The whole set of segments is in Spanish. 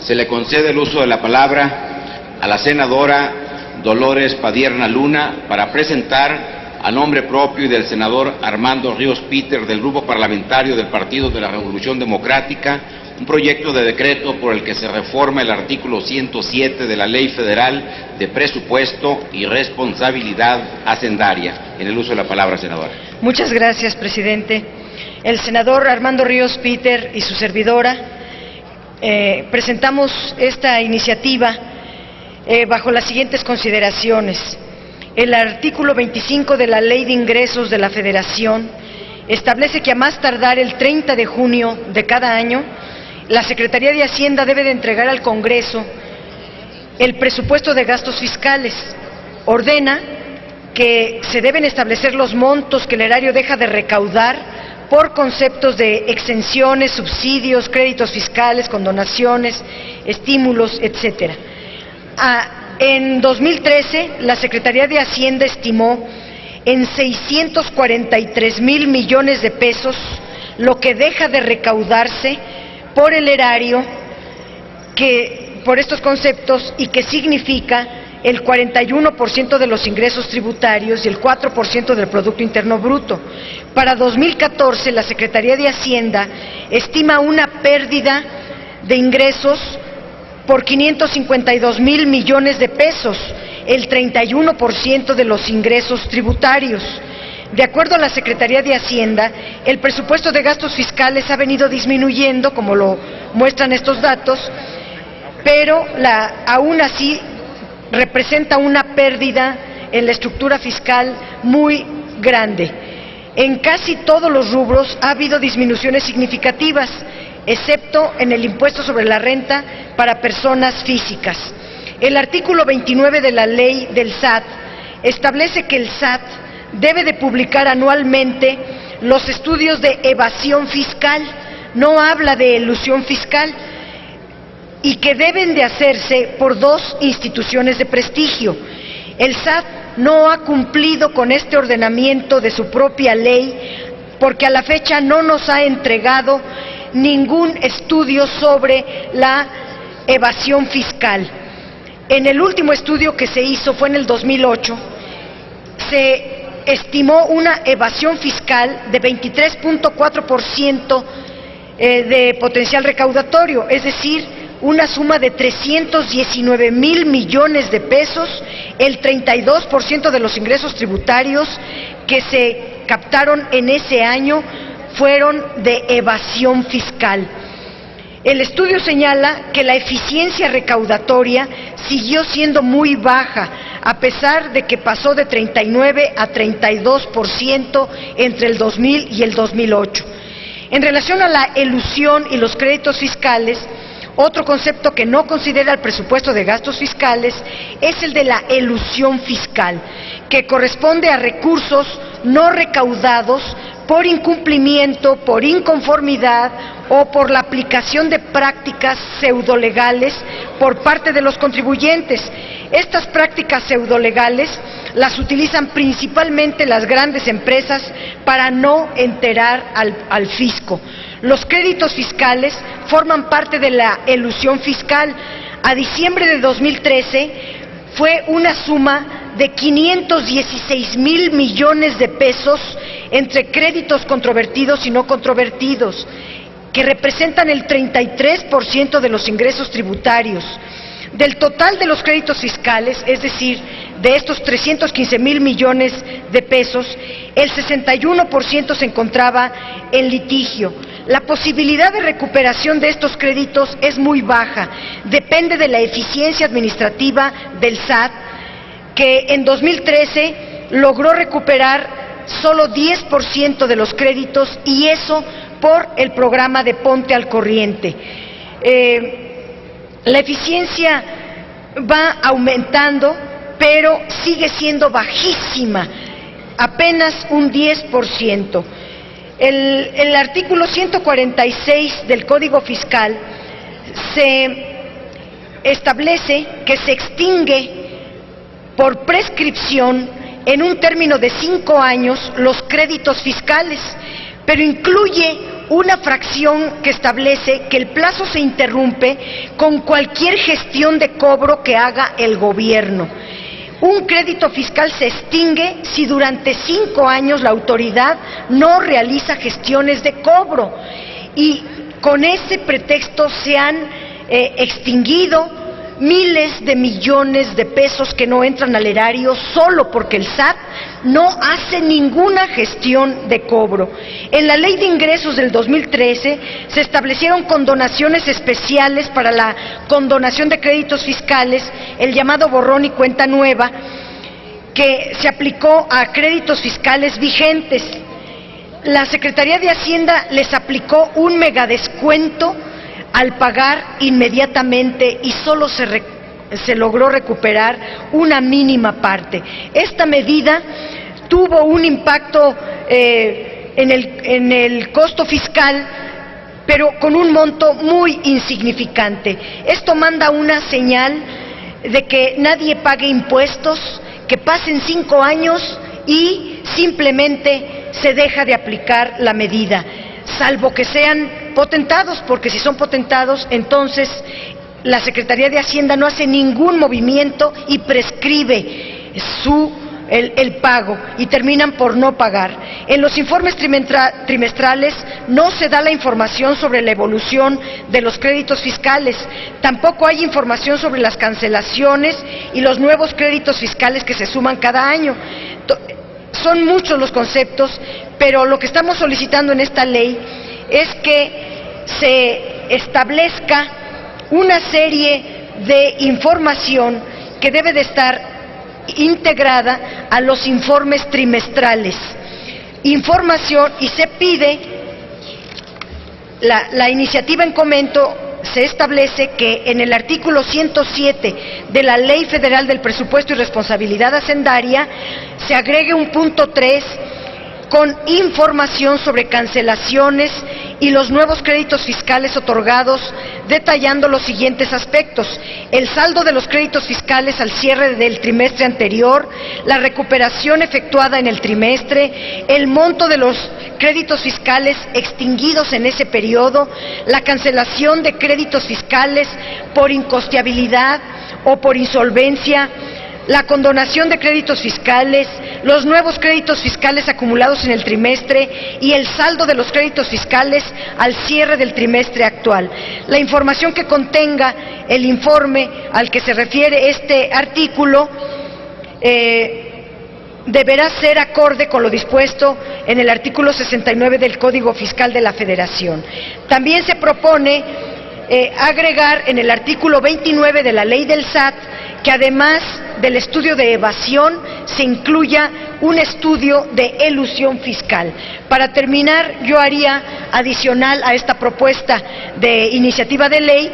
Se le concede el uso de la palabra a la senadora Dolores Padierna Luna para presentar a nombre propio y del senador Armando Ríos Peter del Grupo Parlamentario del Partido de la Revolución Democrática un proyecto de decreto por el que se reforma el artículo 107 de la Ley Federal de Presupuesto y Responsabilidad Hacendaria. En el uso de la palabra, senadora. Muchas gracias, presidente. El senador Armando Ríos Peter y su servidora presentamos esta iniciativa bajo las siguientes consideraciones. El artículo 25 de la Ley de Ingresos de la Federación establece que a más tardar el 30 de junio de cada año, la Secretaría de Hacienda debe de entregar al Congreso el presupuesto de gastos fiscales. Ordena que se deben establecer los montos que el erario deja de recaudar por conceptos de exenciones, subsidios, créditos fiscales, condonaciones, estímulos, etcétera. En 2013, la Secretaría de Hacienda estimó en 643,000 millones de pesos lo que deja de recaudarse por el erario por estos conceptos y que significa el 41% de los ingresos tributarios y el 4% del Producto Interno Bruto. Para 2014, la Secretaría de Hacienda estima una pérdida de ingresos por 552,000 millones de pesos, el 31% de los ingresos tributarios. De acuerdo a la Secretaría de Hacienda, el presupuesto de gastos fiscales ha venido disminuyendo, como lo muestran estos datos, pero aún así representa una pérdida en la estructura fiscal muy grande. En casi todos los rubros ha habido disminuciones significativas, excepto en el impuesto sobre la renta para personas físicas. El artículo 29 de la ley del SAT establece que el SAT debe de publicar anualmente los estudios de evasión fiscal, no habla de elusión fiscal, y que deben de hacerse por dos instituciones de prestigio. El SAT no ha cumplido con este ordenamiento de su propia ley porque a la fecha no nos ha entregado ningún estudio sobre la evasión fiscal. En el último estudio que se hizo fue en el 2008, se estimó una evasión fiscal de 23.4% de potencial recaudatorio, es decir, una suma de 319,000 millones de pesos, el 32% de los ingresos tributarios que se captaron en ese año fueron de evasión fiscal. El estudio señala que la eficiencia recaudatoria siguió siendo muy baja, a pesar de que pasó de 39 a 32% entre el 2000 y el 2008. En relación a la elusión y los créditos fiscales, otro concepto que no considera el presupuesto de gastos fiscales es el de la elusión fiscal, que corresponde a recursos no recaudados por incumplimiento, por inconformidad o por la aplicación de prácticas pseudolegales por parte de los contribuyentes. Estas prácticas pseudolegales las utilizan principalmente las grandes empresas para no enterar al fisco. Los créditos fiscales forman parte de la elusión fiscal. A diciembre de 2013 fue una suma de 516,000 millones de pesos entre créditos controvertidos y no controvertidos, que representan el 33% de los ingresos tributarios. Del total de los créditos fiscales, es decir, de estos 315,000 millones de pesos, el 61% se encontraba en litigio. La posibilidad de recuperación de estos créditos es muy baja, depende de la eficiencia administrativa del SAT, que en 2013 logró recuperar solo 10% de los créditos, y eso por el programa de Ponte al Corriente. La eficiencia va aumentando, pero sigue siendo bajísima, apenas un 10%. El artículo 146 del Código Fiscal se establece que se extingue por prescripción en un término de 5 años los créditos fiscales, pero incluye una fracción que establece que el plazo se interrumpe con cualquier gestión de cobro que haga el gobierno. Un crédito fiscal se extingue si durante 5 años la autoridad no realiza gestiones de cobro, y con ese pretexto se han extinguido miles de millones de pesos que no entran al erario solo porque el SAT no hace ninguna gestión de cobro. En la Ley de Ingresos del 2013 se establecieron condonaciones especiales para la condonación de créditos fiscales, el llamado borrón y cuenta nueva, que se aplicó a créditos fiscales vigentes. La Secretaría de Hacienda les aplicó un megadescuento al pagar inmediatamente y solo se logró recuperar una mínima parte. Esta medida tuvo un impacto en el costo fiscal, pero con un monto muy insignificante. Esto manda una señal de que nadie pague impuestos, que pasen 5 años y simplemente se deja de aplicar la medida, salvo que sean potentados, porque si son potentados, entonces la Secretaría de Hacienda no hace ningún movimiento y prescribe el pago y terminan por no pagar. En los informes trimestrales no se da la información sobre la evolución de los créditos fiscales, tampoco hay información sobre las cancelaciones y los nuevos créditos fiscales que se suman cada año. Son muchos los conceptos, pero lo que estamos solicitando en esta ley es que se establezca una serie de información que debe de estar integrada a los informes trimestrales. Información, y se pide, la iniciativa en comento se establece que en el artículo 107 de la Ley Federal del Presupuesto y Responsabilidad Hacendaria se agregue un punto 3 con información sobre cancelaciones y los nuevos créditos fiscales otorgados, detallando los siguientes aspectos: el saldo de los créditos fiscales al cierre del trimestre anterior, la recuperación efectuada en el trimestre, el monto de los créditos fiscales extinguidos en ese periodo, la cancelación de créditos fiscales por incosteabilidad o por insolvencia, la condonación de créditos fiscales, los nuevos créditos fiscales acumulados en el trimestre y el saldo de los créditos fiscales al cierre del trimestre actual. La información que contenga el informe al que se refiere este artículo deberá ser acorde con lo dispuesto en el artículo 69 del Código Fiscal de la Federación. También se propone agregar en el artículo 29 de la Ley del SAT que además del estudio de evasión se incluya un estudio de elusión fiscal. Para terminar, yo haría adicional a esta propuesta de iniciativa de ley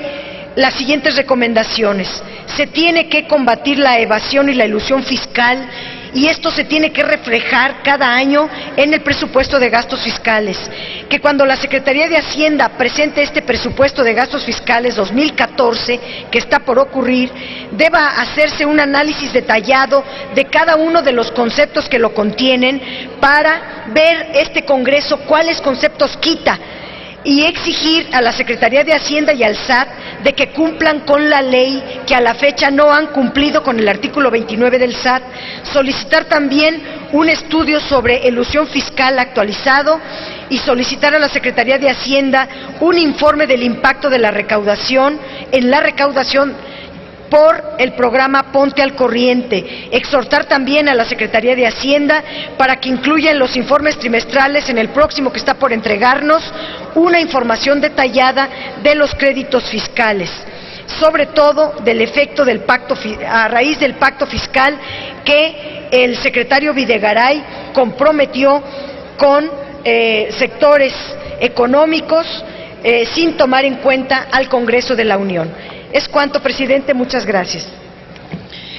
las siguientes recomendaciones. Se tiene que combatir la evasión y la elusión fiscal, y esto se tiene que reflejar cada año en el presupuesto de gastos fiscales. Que cuando la Secretaría de Hacienda presente este presupuesto de gastos fiscales 2014, que está por ocurrir, deba hacerse un análisis detallado de cada uno de los conceptos que lo contienen para ver este Congreso cuáles conceptos quita, y exigir a la Secretaría de Hacienda y al SAT de que cumplan con la ley, que a la fecha no han cumplido con el artículo 29 del SAT. Solicitar también un estudio sobre elusión fiscal actualizado y solicitar a la Secretaría de Hacienda un informe del impacto de la recaudación por el programa Ponte al Corriente. Exhortar también a la Secretaría de Hacienda para que incluya en los informes trimestrales, en el próximo que está por entregarnos, una información detallada de los créditos fiscales, sobre todo del efecto del pacto, a raíz del pacto fiscal que el secretario Videgaray comprometió con sectores económicos sin tomar en cuenta al Congreso de la Unión. Es cuanto, presidente. Muchas gracias.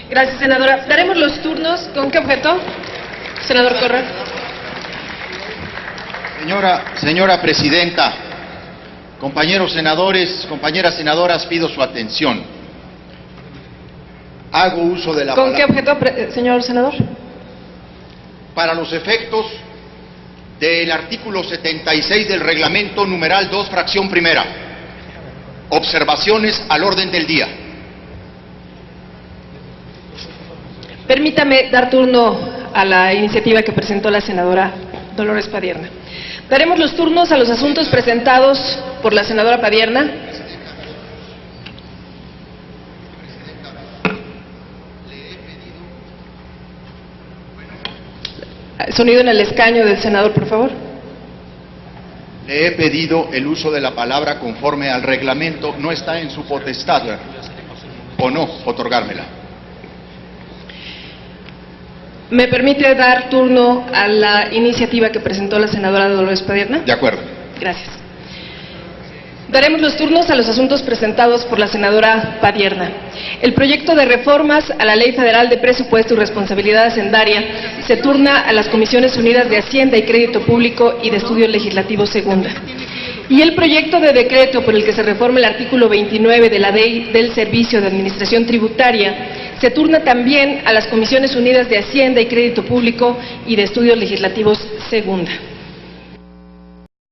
Gracias, senadora. Daremos los turnos. ¿Con qué objeto? Senador Corral. Señora presidenta, compañeros senadores, compañeras senadoras, pido su atención. Hago uso de la palabra. ¿Con qué objeto, señor senador? Para los efectos del artículo 76 del reglamento numeral 2, fracción primera. Observaciones al orden del día. Permítame dar turno a la iniciativa que presentó la senadora Dolores Padierna. Daremos los turnos a los asuntos presentados por la senadora Padierna. Sonido en el escaño del senador, por favor. Le he pedido el uso de la palabra conforme al reglamento. No está en su potestad, o no, otorgármela. ¿Me permite dar turno a la iniciativa que presentó la senadora Dolores Padierna? De acuerdo. Gracias. Daremos los turnos a los asuntos presentados por la senadora Padierna. El proyecto de reformas a la Ley Federal de Presupuesto y Responsabilidad Hacendaria se turna a las Comisiones Unidas de Hacienda y Crédito Público y de Estudios Legislativos Segunda. Y el proyecto de decreto por el que se reforma el artículo 29 de la Ley del Servicio de Administración Tributaria se turna también a las Comisiones Unidas de Hacienda y Crédito Público y de Estudios Legislativos Segunda.